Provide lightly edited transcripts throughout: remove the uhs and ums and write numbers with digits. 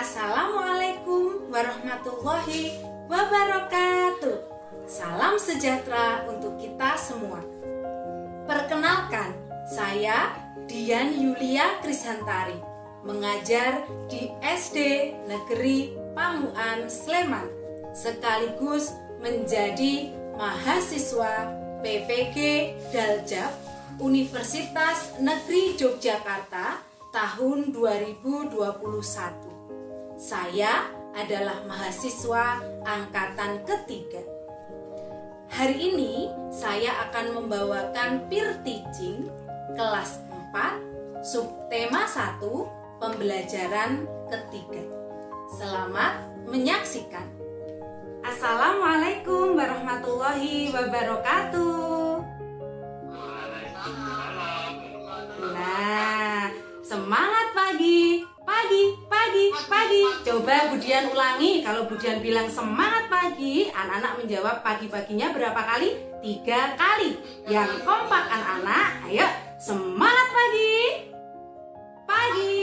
Assalamualaikum warahmatullahi wabarakatuh. Salam sejahtera untuk kita semua. Perkenalkan, saya Dian Yulia Krishantari, mengajar di SD Negeri Pamuan Sleman, sekaligus menjadi mahasiswa PPG Daljab Universitas Negeri Yogyakarta tahun 2021. Saya adalah mahasiswa angkatan ketiga. Hari ini saya akan membawakan peer teaching kelas 4, subtema 1, pembelajaran ketiga. Selamat menyaksikan. Assalamualaikum warahmatullahi wabarakatuh. Nah, semangat pagi. Pagi. Coba Budian ulangi. Kalau Budian bilang semangat pagi, anak-anak menjawab pagi-paginya berapa kali? 3 kali. Yang kompak anak-anak, ayo semangat pagi. Pagi.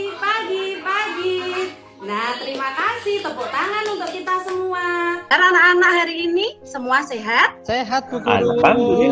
Nah, terima kasih. Tepuk tangan untuk kita semua. Anak-anak hari ini semua sehat? Sehat, Bu Guru.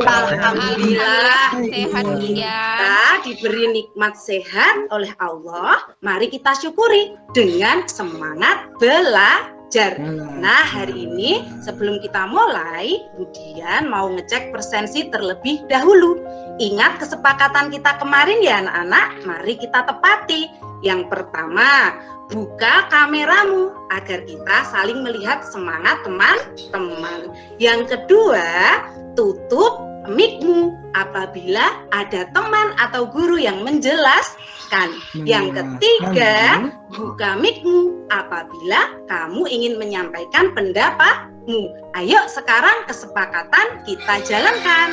Alhamdulillah. Sehat ya. Kita diberi nikmat sehat oleh Allah. Mari kita syukuri dengan semangat belajar. Nah, hari ini sebelum kita mulai, Budian mau ngecek presensi terlebih dahulu. Ingat kesepakatan kita kemarin ya anak-anak? Mari kita tepati. Yang pertama, buka kameramu agar kita saling melihat semangat teman-teman. Yang kedua, tutup mic-mu apabila ada teman atau guru yang menjelaskan. Yang ketiga, buka mic-mu apabila kamu ingin menyampaikan pendapatmu. Ayo sekarang kesepakatan kita jalankan.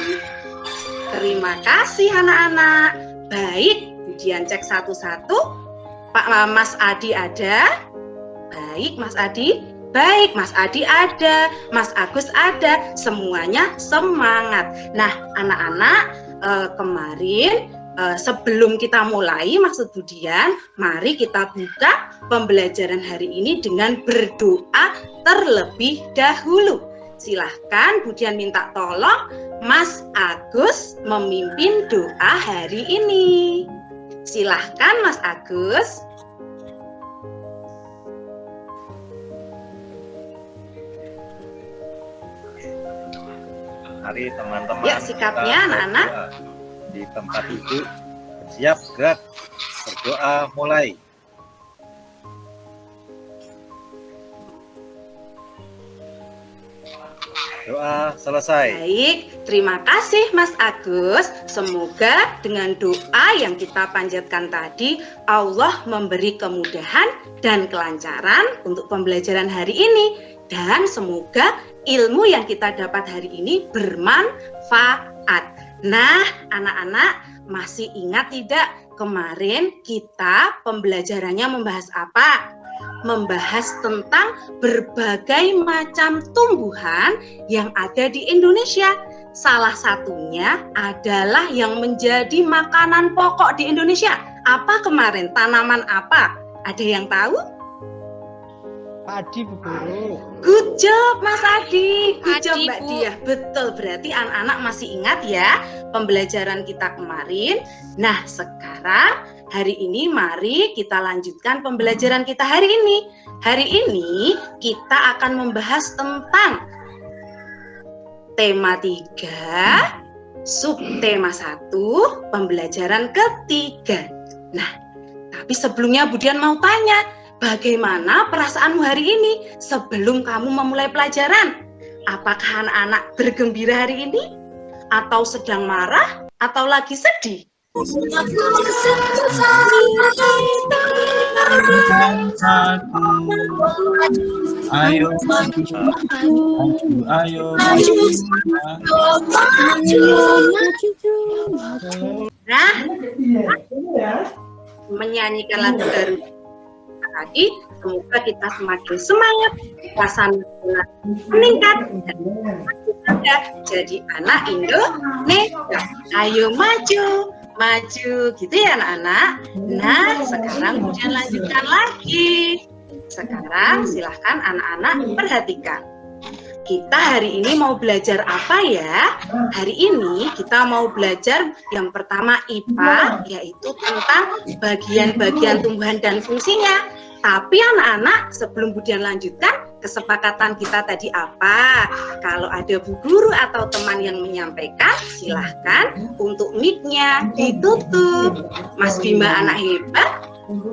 Terima kasih anak-anak. Baik, Budian cek satu-satu. Pak Mas Adi ada? Baik, Mas Adi. Baik, Mas Adi ada, Mas Agus ada, semuanya semangat. Nah, anak-anak, kemarin sebelum kita mulai, maksud Budian, mari kita buka pembelajaran hari ini dengan berdoa terlebih dahulu. Silahkan Budian minta tolong Mas Agus memimpin doa hari ini. Silahkan Mas Agus. Mari teman-teman. Ya, sikapnya anak-anak. Di tempat duduk, siap gerak, berdoa mulai. Doa selesai. Baik, terima kasih Mas Agus. Semoga dengan doa yang kita panjatkan tadi, Allah memberi kemudahan dan kelancaran untuk pembelajaran hari ini. Dan semoga ilmu yang kita dapat hari ini bermanfaat. Nah, anak-anak masih ingat tidak kemarin kita pembelajarannya membahas apa? Membahas tentang berbagai macam tumbuhan yang ada di Indonesia. Salah satunya adalah yang menjadi makanan pokok di Indonesia. Apa kemarin? Tanaman apa? Ada yang tahu? Padi, Bu Guru. Good job Mas Adi. Good job Padi, Mbak Bu. Diah. Betul, berarti anak-anak masih ingat ya pembelajaran kita kemarin. Nah, sekarang hari ini mari kita lanjutkan pembelajaran kita hari ini. Hari ini kita akan membahas tentang tema 3, subtema 1, pembelajaran ketiga. Nah, tapi sebelumnya Budian mau tanya, bagaimana perasaanmu hari ini sebelum kamu memulai pelajaran? Apakah anak-anak bergembira hari ini? Atau sedang marah? Atau lagi sedih? Ayo maju, ayo Nah, menyanyikan lagu baru tadi, semoga kita semakin semangat, suasana meningkat, dan jadi anak Indonesia. Ayo maju, gitu ya anak-anak. Nah, sekarang kemudian lanjutkan lagi. sekarang silahkan anak-anak perhatikan. Kita hari ini mau belajar apa ya? Hari ini kita mau belajar yang pertama IPA, yaitu tentang bagian-bagian tumbuhan dan fungsinya. Tapi anak-anak, sebelum Budian lanjutkan, kesepakatan kita tadi apa? Kalau ada Bu Guru atau teman yang menyampaikan, silahkan untuk mic-nya ditutup. Mas Bima anak hebat,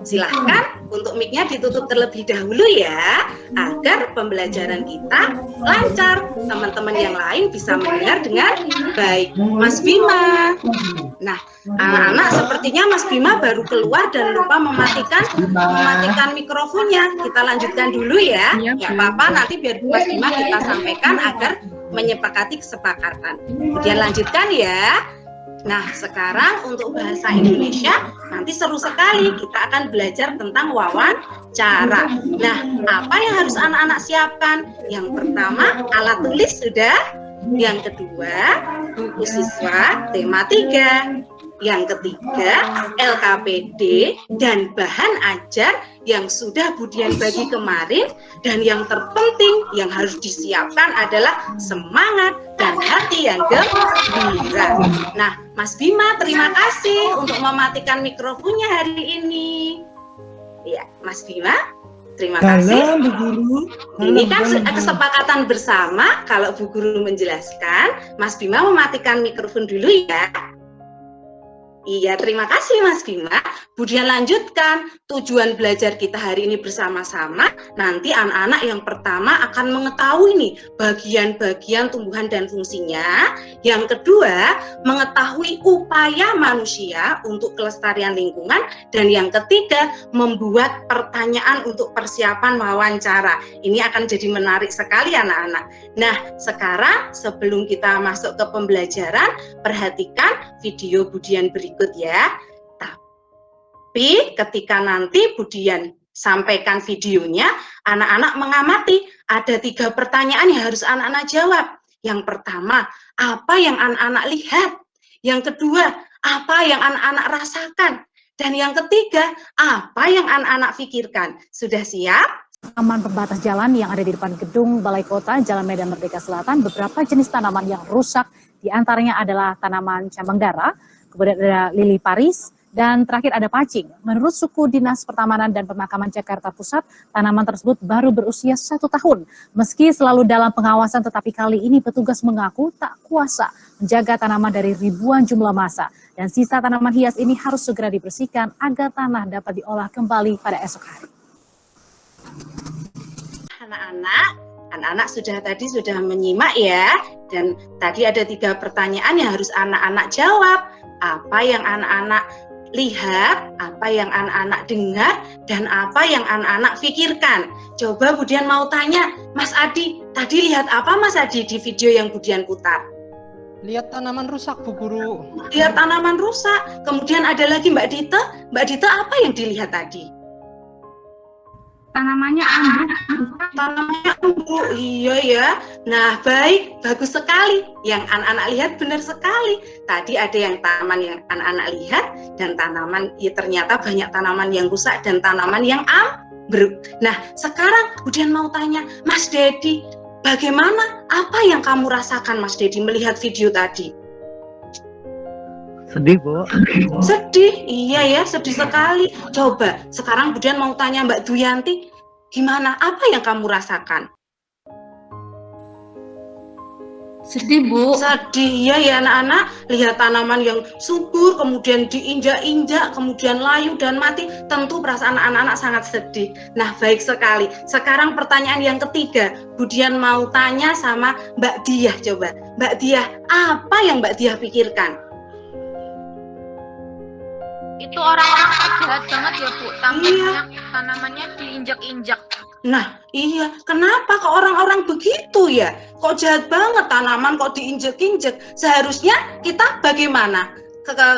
silahkan untuk mic-nya ditutup terlebih dahulu ya, agar pembelajaran kita lancar. Teman-teman yang lain bisa mendengar dengan baik. Mas Bima. Nah, anak-anak sepertinya Mas Bima baru keluar dan lupa mematikan mikrofonnya. Kita lanjutkan dulu ya. Nggak apa-apa, nanti biar Mas Bima kita sampaikan agar menyepakati kesepakatan. Kemudian lanjutkan ya. Nah, sekarang untuk bahasa Indonesia nanti seru sekali. Kita akan belajar tentang wawancara. Nah, apa yang harus anak-anak siapkan? Yang pertama, alat tulis sudah. Yang kedua, buku siswa tema 3. Yang ketiga, LKPD dan bahan ajar yang sudah Budian bagi kemarin. Dan yang terpenting yang harus disiapkan adalah semangat dan hati yang gembira. Nah, Mas Bima, terima kasih untuk mematikan mikrofonnya hari ini. Ya, Mas Bima, terima kasih. Bu Guru. Ini kan kesepakatan bersama. Kalau Bu Guru menjelaskan, Mas Bima mematikan mikrofon dulu ya. Iya, terima kasih Mas Bima. Budian lanjutkan tujuan belajar kita hari ini bersama-sama. Nanti anak-anak yang pertama akan mengetahui nih bagian-bagian tumbuhan dan fungsinya. Yang kedua, mengetahui upaya manusia untuk kelestarian lingkungan. Dan yang ketiga, membuat pertanyaan untuk persiapan wawancara. Ini akan jadi menarik sekali anak-anak. Nah, sekarang sebelum kita masuk ke pembelajaran, perhatikan video Budian berikut ya. Tapi ketika nanti Budian sampaikan videonya, anak-anak mengamati ada 3 pertanyaan yang harus anak-anak jawab. Yang pertama, apa yang anak-anak lihat? Yang kedua, apa yang anak-anak rasakan? Dan yang ketiga, apa yang anak-anak pikirkan? Sudah siap? Taman pembatas jalan yang ada di depan gedung Balai Kota Jalan Medan Merdeka Selatan, beberapa jenis tanaman yang rusak, diantaranya adalah tanaman cambangdara, kemudian ada lili Paris, dan terakhir ada pacing. Menurut suku Dinas Pertamanan dan Pemakaman Jakarta Pusat, tanaman tersebut baru berusia 1 tahun. Meski selalu dalam pengawasan, tetapi kali ini petugas mengaku tak kuasa menjaga tanaman dari ribuan jumlah massa. Dan sisa tanaman hias ini harus segera dibersihkan agar tanah dapat diolah kembali pada esok hari. Anak-anak sudah menyimak ya, dan tadi ada 3 pertanyaan yang harus anak-anak jawab. Apa yang anak-anak lihat, apa yang anak-anak dengar, dan apa yang anak-anak pikirkan. Coba Budian mau tanya, Mas Adi, tadi lihat apa Mas Adi di video yang Budian putar? Lihat tanaman rusak, Bu Guru. Lihat tanaman rusak. Kemudian ada lagi Mbak Dita. Mbak Dita, apa yang dilihat tadi? Tanamannya ambruk. Tanamannya ambruk, iya ya. Nah, baik, bagus sekali. Yang anak-anak lihat benar sekali. Tadi ada yang tanaman yang anak-anak lihat, dan tanaman, ya ternyata banyak tanaman yang rusak dan tanaman yang ambruk. Nah, sekarang Budian mau tanya, Mas Dedi, bagaimana? Apa yang kamu rasakan Mas Dedi melihat video tadi? Sedih, Bu. Sedih, iya ya, sedih sekali. Coba, sekarang Budian mau tanya Mbak Duyanti, gimana? Apa yang kamu rasakan? Sedih, Bu. Sedih, iya ya anak-anak. Lihat tanaman yang subur, kemudian diinjak-injak, kemudian layu dan mati. Tentu perasaan anak-anak sangat sedih. Nah, baik sekali. Sekarang pertanyaan yang ketiga. Budian mau tanya sama Mbak Diah, coba. Mbak Diah, apa yang Mbak Diah pikirkan? Itu orang-orang jahat banget ya, Bu. Tanamannya diinjak-injak. Nah, iya. Kenapa kok orang-orang begitu ya? Kok jahat banget tanaman kok diinjek-injek? Seharusnya kita bagaimana?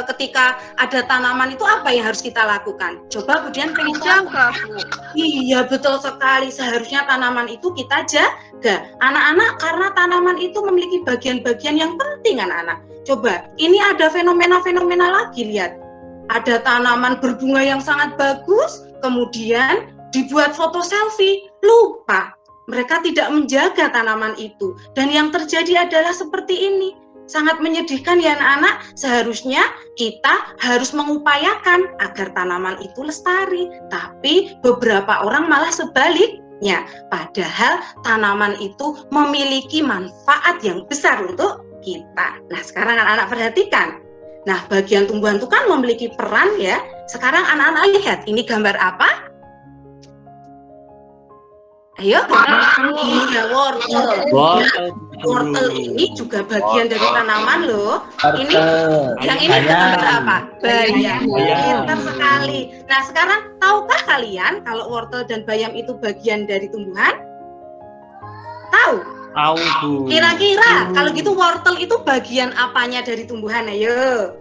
Ketika ada tanaman itu apa yang harus kita lakukan? Coba Budian pengen Jaga, Bu. Iya, betul sekali. Seharusnya tanaman itu kita jaga. Anak-anak, karena tanaman itu memiliki bagian-bagian yang penting anak-anak. Coba, ini ada fenomena-fenomena lagi, lihat. Ada tanaman berbunga yang sangat bagus, kemudian dibuat foto selfie, lupa. Mereka tidak menjaga tanaman itu. Dan yang terjadi adalah seperti ini. Sangat menyedihkan ya anak-anak. Seharusnya kita harus mengupayakan agar tanaman itu lestari. Tapi beberapa orang malah sebaliknya. Padahal tanaman itu memiliki manfaat yang besar untuk kita. Nah, sekarang anak-anak perhatikan. Nah, bagian tumbuhan itu kan memiliki peran ya. Sekarang anak-anak lihat, ini gambar apa? Ayo, ini ya wortel. Wortel ini juga bagian dari tanaman loh. Ini, yang ini gambar apa? Bayam. Pintar sekali. Nah, sekarang tahukah kalian kalau wortel dan bayam itu bagian dari tumbuhan? Tahu? Tahu, Bu. Kira-kira kalau gitu wortel itu bagian apanya dari tumbuhan? Ayo.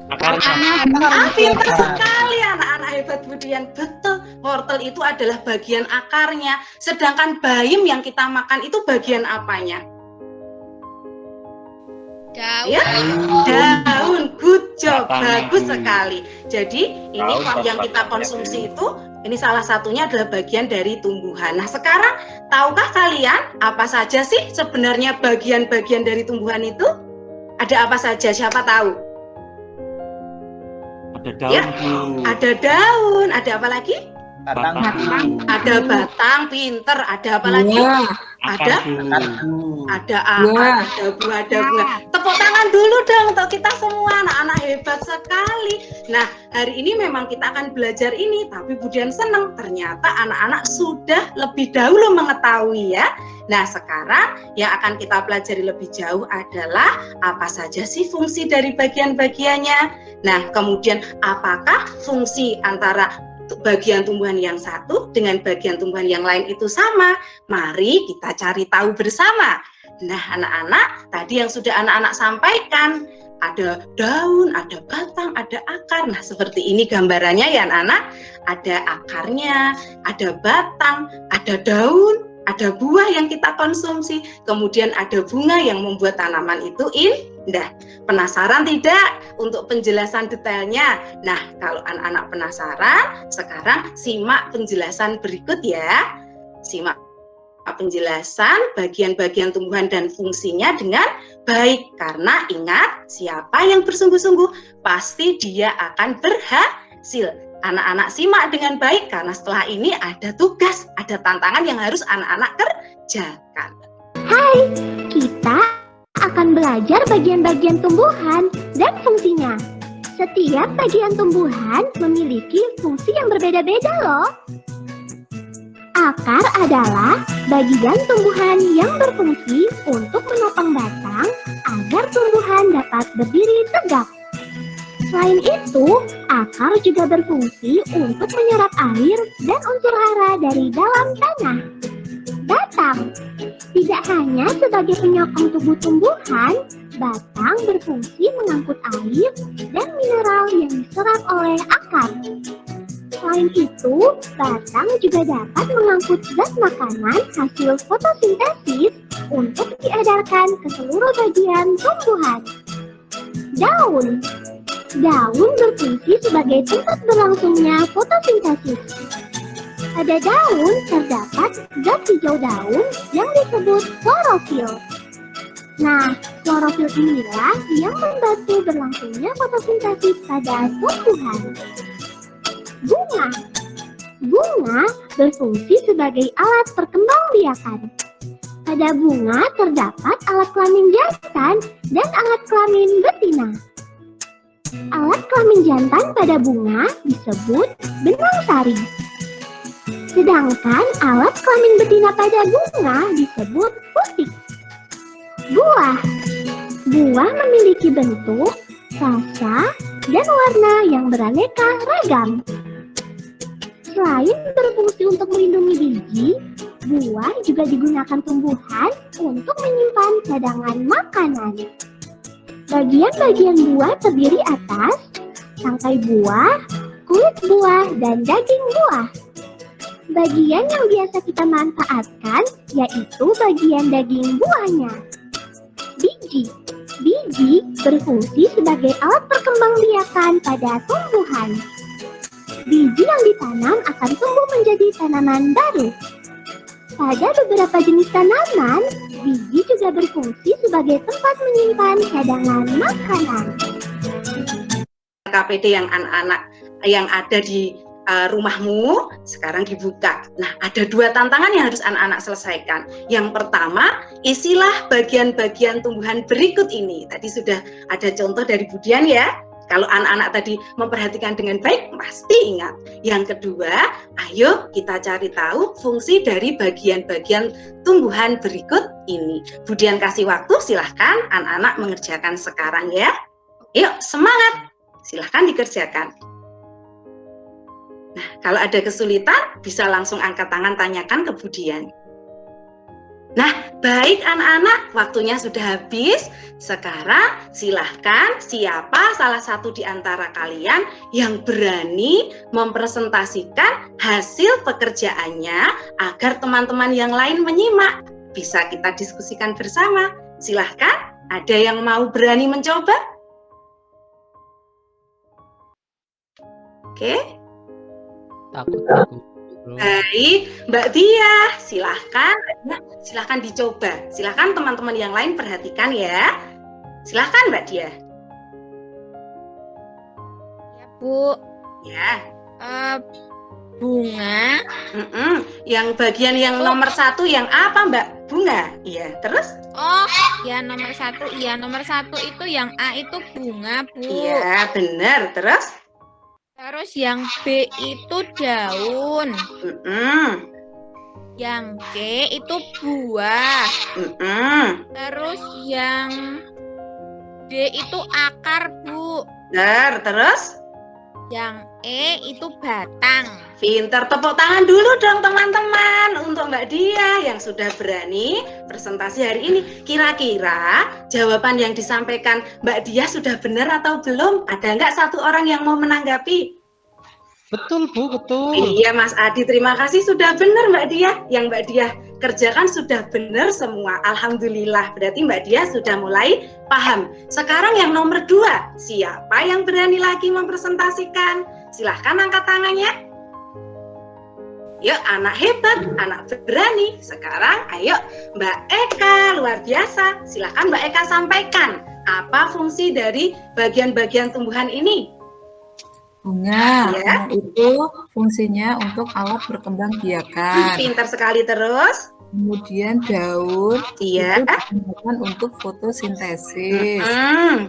Akarnya. Pintar sekali anak-anak hebat budian. Betul, wortel itu adalah bagian akarnya. Sedangkan bayam yang kita makan itu bagian apanya? Daun. Ya, daun. Good job, bagus sekali. Jadi ini yang kita konsumsi itu, ini salah satunya adalah bagian dari tumbuhan. Nah, sekarang tahukah kalian apa saja sih sebenarnya bagian-bagian dari tumbuhan itu? Ada apa saja? Siapa tahu? Ada daun, Ya, Bu. ada daun. Ada apa lagi? Batang, Ada batang, pinter. Ada apa lagi? Ada ada akar, ada buah, ada bunga. Tepuk tangan dulu dong untuk kita semua, anak-anak hebat sekali. Nah, hari ini memang kita akan belajar ini, tapi Budian senang ternyata anak-anak sudah lebih dahulu mengetahui ya. Nah, sekarang yang akan kita pelajari lebih jauh adalah apa saja sih fungsi dari bagian-bagiannya. Nah, kemudian apakah fungsi antara bagian tumbuhan yang satu dengan bagian tumbuhan yang lain itu sama? Mari kita cari tahu bersama. Nah, anak-anak, tadi yang sudah anak-anak sampaikan, ada daun, ada batang, ada akar. Nah, seperti ini gambarannya ya anak-anak. Ada akarnya, ada batang, ada daun, ada buah yang kita konsumsi, kemudian ada bunga yang membuat tanaman itu indah. Penasaran tidak untuk penjelasan detailnya? Nah, kalau anak-anak penasaran, sekarang simak penjelasan berikut ya. Simak penjelasan bagian-bagian tumbuhan dan fungsinya dengan baik. Karena ingat, siapa yang bersungguh-sungguh, pasti dia akan berhasil. Anak-anak simak dengan baik karena setelah ini ada tugas, ada tantangan yang harus anak-anak kerjakan. Kita akan belajar bagian-bagian tumbuhan dan fungsinya. Setiap bagian tumbuhan memiliki fungsi yang berbeda-beda loh. Akar adalah bagian tumbuhan yang berfungsi untuk menopang batang agar tumbuhan dapat berdiri tegak. Selain itu, akar juga berfungsi untuk menyerap air dan unsur hara dari dalam tanah. Batang tidak hanya sebagai penyokong tubuh tumbuhan, batang berfungsi mengangkut air dan mineral yang diserap oleh akar. Selain itu, batang juga dapat mengangkut zat makanan hasil fotosintesis untuk diedarkan ke seluruh bagian tumbuhan. Daun berfungsi sebagai tempat berlangsungnya fotosintesis. Pada daun terdapat zat hijau daun yang disebut klorofil. Nah, klorofil inilah yang membantu berlangsungnya fotosintesis pada tumbuhan. Bunga berfungsi sebagai alat perkembangbiakan. Pada bunga terdapat alat kelamin jantan dan alat kelamin betina. Alat kelamin jantan pada bunga disebut benang sari. Sedangkan alat kelamin betina pada bunga disebut putik. Buah memiliki bentuk, rasa, dan warna yang beraneka ragam. Selain berfungsi untuk melindungi biji, buah juga digunakan tumbuhan untuk menyimpan cadangan makanan. Bagian-bagian buah terdiri atas tangkai buah, kulit buah, dan daging buah. Bagian yang biasa kita manfaatkan yaitu bagian daging buahnya. Biji berfungsi sebagai alat perkembangbiakan pada tumbuhan. biji yang ditanam akan tumbuh menjadi tanaman baru. Pada beberapa jenis tanaman, biji juga berfungsi sebagai tempat menyimpan cadangan makanan. KPD yang anak-anak yang ada di rumahmu sekarang dibuka. Nah, ada 2 tantangan yang harus anak-anak selesaikan. Yang pertama, isilah bagian-bagian tumbuhan berikut ini. Tadi sudah ada contoh dari Budian ya. Kalau anak-anak tadi memperhatikan dengan baik, pasti ingat. Yang kedua, ayo kita cari tahu fungsi dari bagian-bagian tumbuhan berikut ini. Budian kasih waktu, silahkan anak-anak mengerjakan sekarang ya. Yuk, semangat! Silahkan dikerjakan. Nah, kalau ada kesulitan, bisa langsung angkat tangan, tanyakan ke Budian. Nah, baik anak-anak, waktunya sudah habis. Sekarang silahkan siapa salah satu di antara kalian yang berani mempresentasikan hasil pekerjaannya agar teman-teman yang lain menyimak. Bisa kita diskusikan bersama. Silahkan, ada yang mau berani mencoba? Oke. Takut. Baik, Mbak Dia, silahkan dicoba. Silahkan teman-teman yang lain perhatikan ya. Silahkan Mbak Dia. Ya, Bu. Ya. Bunga. Yang bagian yang nomor 1 yang apa Mbak? Bunga. Iya. Terus? Oh, ya nomor 1. Iya, nomor 1 itu yang A itu bunga, Bu. Iya, benar. Terus? Terus yang B itu daun. Yang C itu buah. Terus yang D itu akar, Bu. Benar. Terus? Yang E itu batang. Pinter, tepuk tangan dulu dong teman-teman untuk Mbak Dia yang sudah berani presentasi hari ini. Kira-kira jawaban yang disampaikan Mbak Dia sudah benar atau belum? Ada nggak satu orang yang mau menanggapi? Betul, Bu, betul. Iya Mas Adi, terima kasih sudah benar Mbak Dia. Yang Mbak Dia kerjakan sudah benar semua. Alhamdulillah, berarti Mbak Dia sudah mulai paham. Sekarang yang nomor 2, siapa yang berani lagi mempresentasikan? Silahkan angkat tangannya. Yuk, anak hebat, anak berani. Sekarang ayo Mbak Eka, luar biasa. Silahkan Mbak Eka sampaikan, apa fungsi dari bagian-bagian tumbuhan ini? Bunga, Ya. bunga itu fungsinya untuk alat berkembang biakan. Pintar sekali. Terus? Kemudian daun Iya. itu digunakan untuk fotosintesis.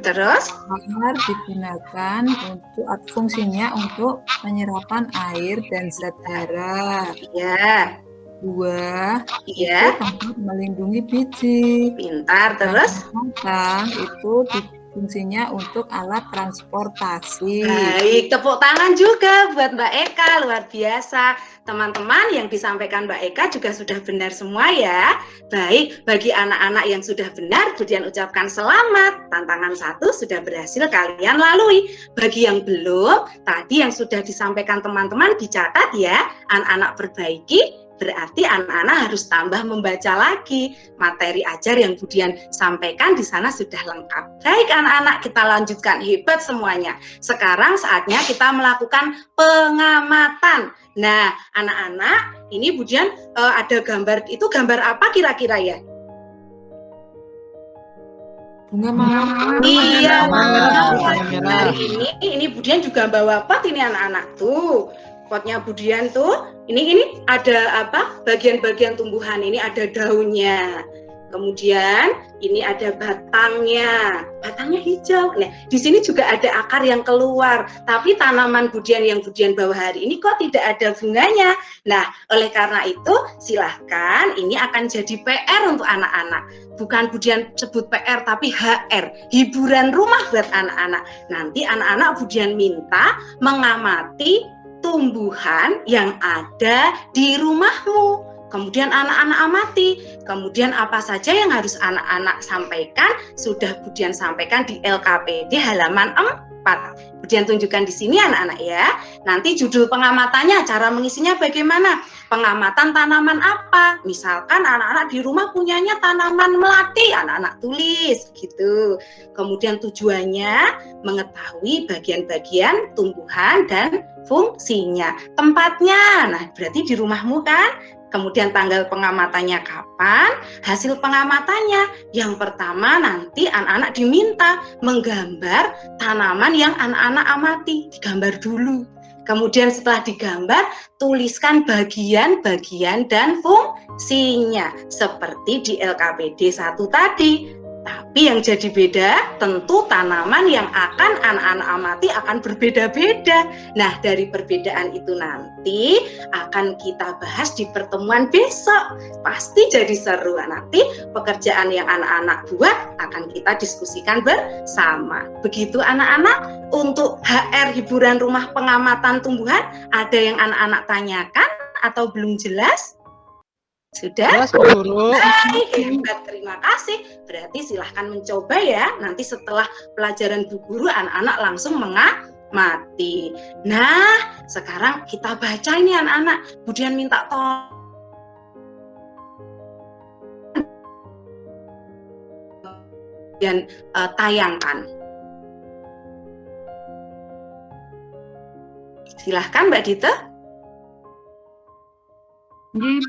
Terus? Akar digunakan untuk fungsinya untuk penyerapan air dan zat hara. Iya. Buah Iya. itu tempat melindungi biji. Pintar. Terus? Batang itu fungsinya untuk alat transportasi. Baik, tepuk tangan juga buat Mbak Eka, luar biasa. Teman-teman yang disampaikan Mbak Eka juga sudah benar semua ya. Baik, bagi anak-anak yang sudah benar, Budian ucapkan selamat. Tantangan 1 sudah berhasil kalian lalui. Bagi yang belum, tadi yang sudah disampaikan teman-teman dicatat ya. Anak-anak perbaiki. Berarti anak-anak harus tambah membaca lagi. Materi ajar yang Budian sampaikan di sana sudah lengkap. Baik anak-anak, kita lanjutkan. Hebat semuanya. Sekarang saatnya kita melakukan pengamatan. Nah, anak-anak, ini Budian ada gambar. Itu gambar apa kira-kira ya? Bunga mawar. Iya, Merah. Hari ini Budian juga bawa pot ini anak-anak. Tuh, potnya Budian tuh. Ini ada apa? Bagian-bagian tumbuhan ini ada daunnya. Kemudian ini ada batangnya. Batangnya hijau. Nah, di sini juga ada akar yang keluar. Tapi tanaman Budian yang Budian bawa hari ini kok tidak ada bunganya. Nah, oleh karena itu silahkan ini akan jadi PR untuk anak-anak. Bukan Budian sebut PR tapi HR. Hiburan rumah buat anak-anak. Nanti anak-anak Budian minta mengamati tumbuhan yang ada di rumahmu. kemudian anak-anak amati, kemudian apa saja yang harus anak-anak sampaikan sudah Bu Dian sampaikan di LKPD halaman 4. Bu Dian tunjukkan di sini anak-anak ya. Nanti judul pengamatannya, cara mengisinya bagaimana? Pengamatan tanaman apa? Misalkan anak-anak di rumah punyanya tanaman melati, anak-anak tulis gitu. Kemudian tujuannya mengetahui bagian-bagian tumbuhan dan fungsinya. Tempatnya, nah berarti di rumahmu kan? Kemudian tanggal pengamatannya kapan, hasil pengamatannya. Yang pertama nanti anak-anak diminta menggambar tanaman yang anak-anak amati, digambar dulu. Kemudian setelah digambar, tuliskan bagian-bagian dan fungsinya seperti di LKPD 1 tadi. Tapi yang jadi beda, tentu tanaman yang akan anak-anak amati akan berbeda-beda. Nah, dari perbedaan itu nanti akan kita bahas di pertemuan besok. Pasti jadi seru. Nanti pekerjaan yang anak-anak buat akan kita diskusikan bersama. Begitu anak-anak, untuk HR hiburan rumah pengamatan tumbuhan, ada yang anak-anak tanyakan atau belum jelas? Sudah? Jelas, Bu Guru. Baik, hebat, terima kasih. Berarti silahkan mencoba ya. Nanti setelah pelajaran Bu Guru, anak-anak langsung mengamati. Nah, sekarang kita baca ini anak-anak. Bu Dian minta tolong. Dan tayangkan. Silahkan Mbak Dita. Bu,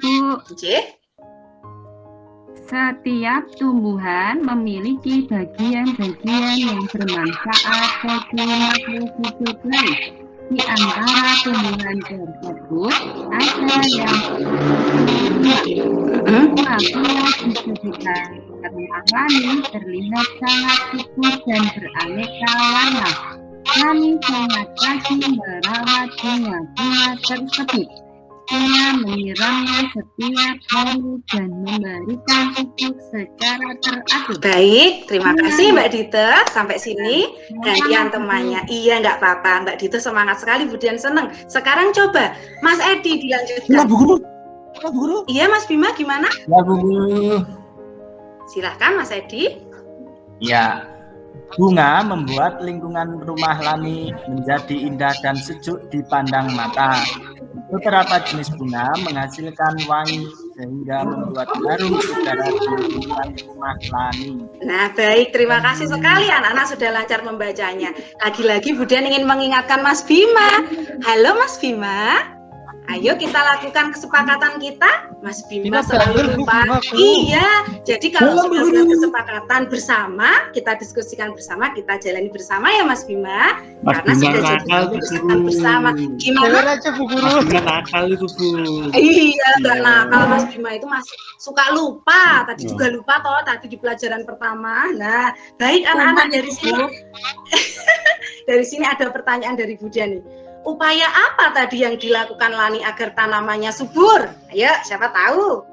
setiap tumbuhan memiliki bagian-bagian yang bermanfaat bagi makhluk hidup lain. Di antara tumbuhan tersebut ada yang apabila disebutkan alami terlihat sangat subur dan beraneka warna. Kami sangat rajin merawat bunga-bunga tersebut dengan menyiramnya setiap hari dan memberikan pupuk secara teratur. Baik, terima kasih Mbak Dita. Sampai sini gantian temannya. Iya, nggak apa-apa. Mbak Dita semangat sekali, Bu Dian seneng. Sekarang coba Mas Edi dilanjutkan. Bu Guru. Iya, Mas Bima gimana? Ya, Bu Guru. Silahkan Mas Edi. Ya, bunga membuat lingkungan rumah Lani menjadi indah dan sejuk dipandang mata. Beberapa jenis bunga menghasilkan wangi sehingga membuat harum udara di lingkungan rumah Lani. Nah, baik, terima kasih sekali anak-anak sudah lancar membacanya. Lagi-lagi Bu Dian ingin mengingatkan Mas Bima. Halo Mas Bima. Ayo kita lakukan kesepakatan kita. Mas Bima selalu lupa. Iya, jadi kalau sudah buat kesepakatan bersama, kita diskusikan bersama, kita jalani bersama ya Mas Bima. Karena sudah jadi kesepakatan bersama. Gimana? aja Bu Guru. Nakal itu Bu. Iya, nggak nakal Mas Bima itu masih suka lupa. Tadi juga lupa toh tadi di pelajaran pertama. Nah, baik anak-anak dari sini. Dari sini ada pertanyaan dari Bu Dian nih. Upaya apa tadi yang dilakukan Lani agar tanamannya subur? Ayo, siapa tahu?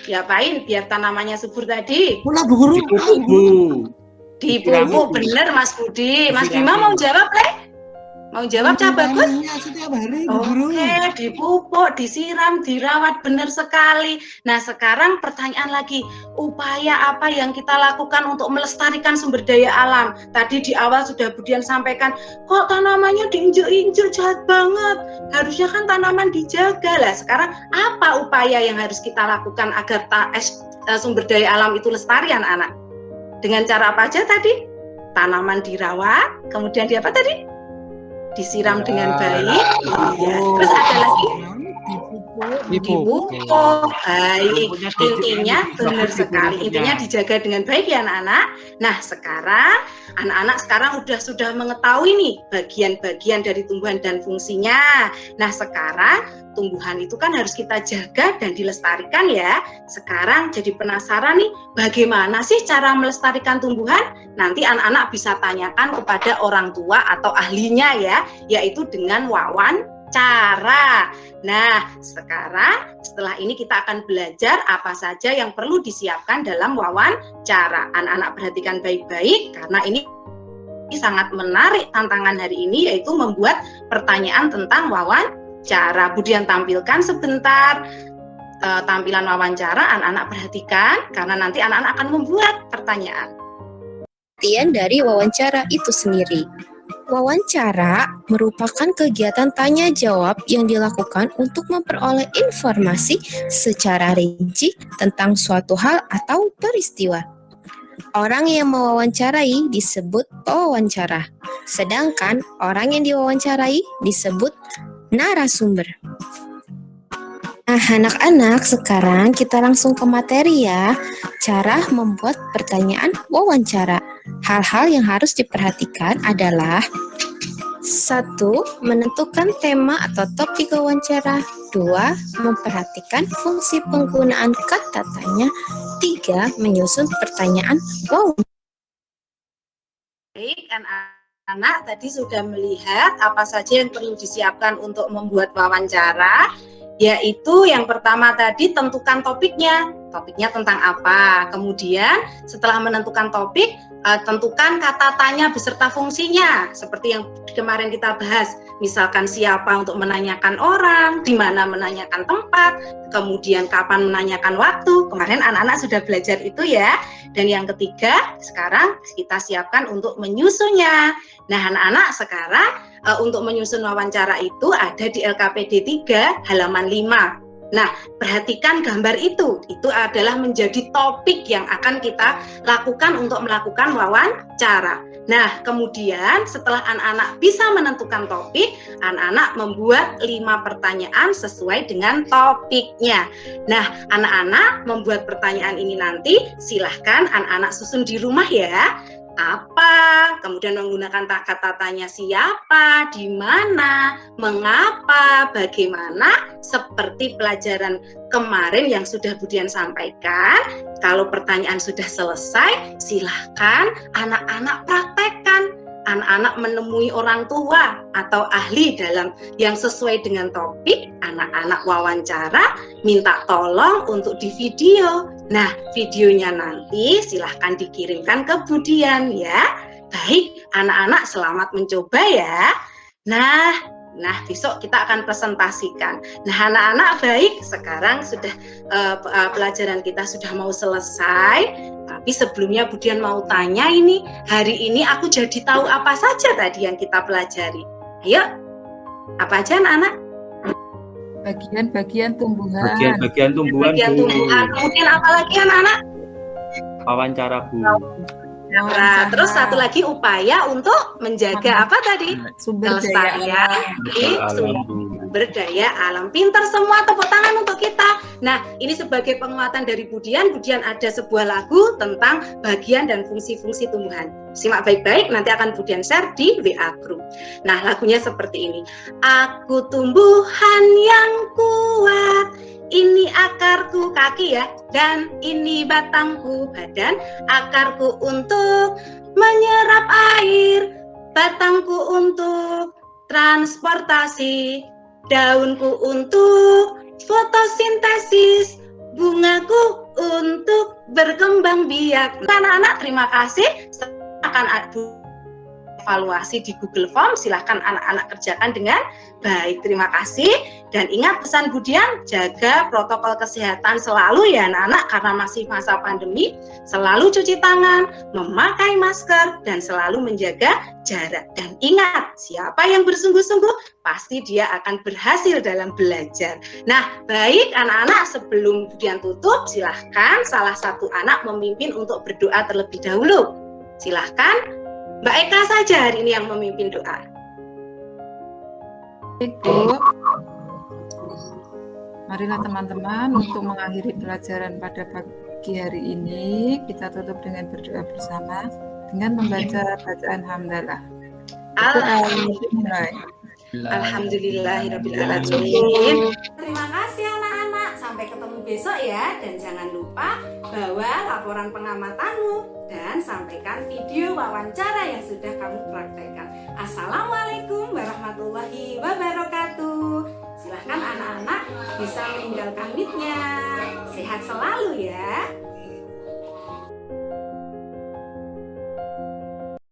Diapain biar tanamannya subur tadi? Dipupuk, bener Mas Budi. Mas Bima mau jawab, Le? Mau jawab, Cak Bagus? Oke, dipupuk, disiram, dirawat, bener sekali. Nah, sekarang pertanyaan lagi, upaya apa yang kita lakukan untuk melestarikan sumber daya alam? Tadi di awal sudah Bu Dian sampaikan, kok tanamannya diinjek-injek, jahat banget. Harusnya kan tanaman dijaga lah. Sekarang apa upaya yang harus kita lakukan agar sumber daya alam itu lestari, anak-anak? Dengan cara apa aja tadi? Tanaman dirawat, kemudian apa tadi? Disiram dengan baik. Iya. Terus ada lagi? Dipupuk. Baik. Intinya benar sekali. Intinya dijaga dengan baik ya anak-anak. Nah, sekarang anak-anak sudah mengetahui nih bagian-bagian dari tumbuhan dan fungsinya. Nah, sekarang tumbuhan itu kan harus kita jaga dan dilestarikan ya. Sekarang jadi penasaran nih, bagaimana sih cara melestarikan tumbuhan? Nanti anak-anak bisa tanyakan kepada orang tua atau ahlinya ya, yaitu dengan wawancara. Nah, sekarang setelah ini kita akan belajar apa saja yang perlu disiapkan dalam wawancara. Anak-anak perhatikan baik-baik karena ini sangat menarik tantangan hari ini, yaitu membuat pertanyaan tentang wawancara. wawancara. Budian tampilkan sebentar tampilan wawancara, anak-anak perhatikan karena nanti anak-anak akan membuat pertanyaan. Pengertian dari wawancara itu sendiri. Wawancara merupakan kegiatan tanya jawab yang dilakukan untuk memperoleh informasi secara rinci tentang suatu hal atau peristiwa. Orang yang mewawancarai disebut pewawancara, sedangkan orang yang diwawancarai disebut narasumber. Nah, anak-anak, sekarang kita langsung ke materi ya. Cara membuat pertanyaan wawancara. Hal-hal yang harus diperhatikan adalah 1. Menentukan tema atau topik wawancara. 2. Memperhatikan fungsi penggunaan kata tanya. 3. Menyusun pertanyaan wawancara. Baik, anak-anak tadi sudah melihat apa saja yang perlu disiapkan untuk membuat wawancara. Yaitu yang pertama tadi tentukan topiknya tentang apa. Kemudian setelah menentukan topik, tentukan kata tanya beserta fungsinya seperti yang kemarin kita bahas, misalkan siapa untuk menanyakan orang, di mana menanyakan tempat, kemudian kapan menanyakan waktu. Kemarin anak-anak sudah belajar itu ya. Dan yang ketiga, sekarang kita siapkan untuk menyusunnya. Nah, anak-anak sekarang untuk menyusun wawancara itu ada di LKPD 3 halaman 5. Nah, perhatikan gambar itu adalah menjadi topik yang akan kita lakukan untuk melakukan wawancara. Nah, kemudian setelah anak-anak bisa menentukan topik, anak-anak membuat 5 pertanyaan sesuai dengan topiknya. Nah, anak-anak membuat pertanyaan ini nanti silahkan anak-anak susun di rumah ya. Apa, kemudian menggunakan kata tanya siapa, di mana, mengapa, bagaimana, seperti pelajaran kemarin yang sudah Budian sampaikan. Kalau pertanyaan sudah selesai, silahkan anak-anak praktekkan. Anak-anak menemui orang tua atau ahli dalam yang sesuai dengan topik, anak-anak wawancara, minta tolong untuk di video. Nah, videonya nanti silahkan dikirimkan ke Budian ya. Baik, anak-anak selamat mencoba ya. Nah, besok kita akan presentasikan. Nah, anak-anak baik, sekarang sudah pelajaran kita sudah mau selesai. Tapi sebelumnya Budian mau tanya ini, hari ini aku jadi tahu apa saja tadi yang kita pelajari. Ayo, apa aja anak-anak? Bagian-bagian tumbuhan. Bagian tumbuhan, Bu. Kemudian apa lagi anak-anak? Wawancara, Bu. Nah, terus satu lagi upaya untuk menjaga apa tadi? Sumber daya alam. Pintar semua, tepuk tangan untuk kita. Nah, ini sebagai penguatan dari Budian ada sebuah lagu tentang bagian dan fungsi-fungsi tumbuhan. Simak baik-baik, nanti akan Budian share di WA Group. Nah, lagunya seperti ini. Aku tumbuhan yang kuat, ini akarku kaki ya, dan ini batangku badan. Akarku untuk menyerap air, batangku untuk transportasi, daunku untuk fotosintesis, bungaku untuk berkembang biak. Anak-anak terima kasih. Akan evaluasi di Google Form, silahkan anak-anak kerjakan dengan baik. Terima kasih, dan ingat pesan Budian, jaga protokol kesehatan selalu ya anak-anak, karena masih masa pandemi. Selalu cuci tangan, memakai masker, dan selalu menjaga jarak. Dan ingat, siapa yang bersungguh-sungguh pasti dia akan berhasil dalam belajar. Nah, baik anak-anak, sebelum Budian tutup, silahkan salah satu anak memimpin untuk berdoa terlebih dahulu. Silahkan Mbak Eka saja hari ini yang memimpin doa. Ibu, marilah teman-teman untuk mengakhiri pelajaran pada pagi hari ini, kita tutup dengan berdoa bersama dengan membaca bacaan hamdalah. Alhamdulillahirrahmanirrahim. Terima kasih anak-anak, sampai ketemu besok ya, dan jangan lupa bawa laporan pengamatanmu dan sampaikan video wawancara yang sudah kamu praktekkan. Assalamualaikum warahmatullahi wabarakatuh. Silahkan anak-anak bisa meninggalkan mic-nya. Sehat selalu ya.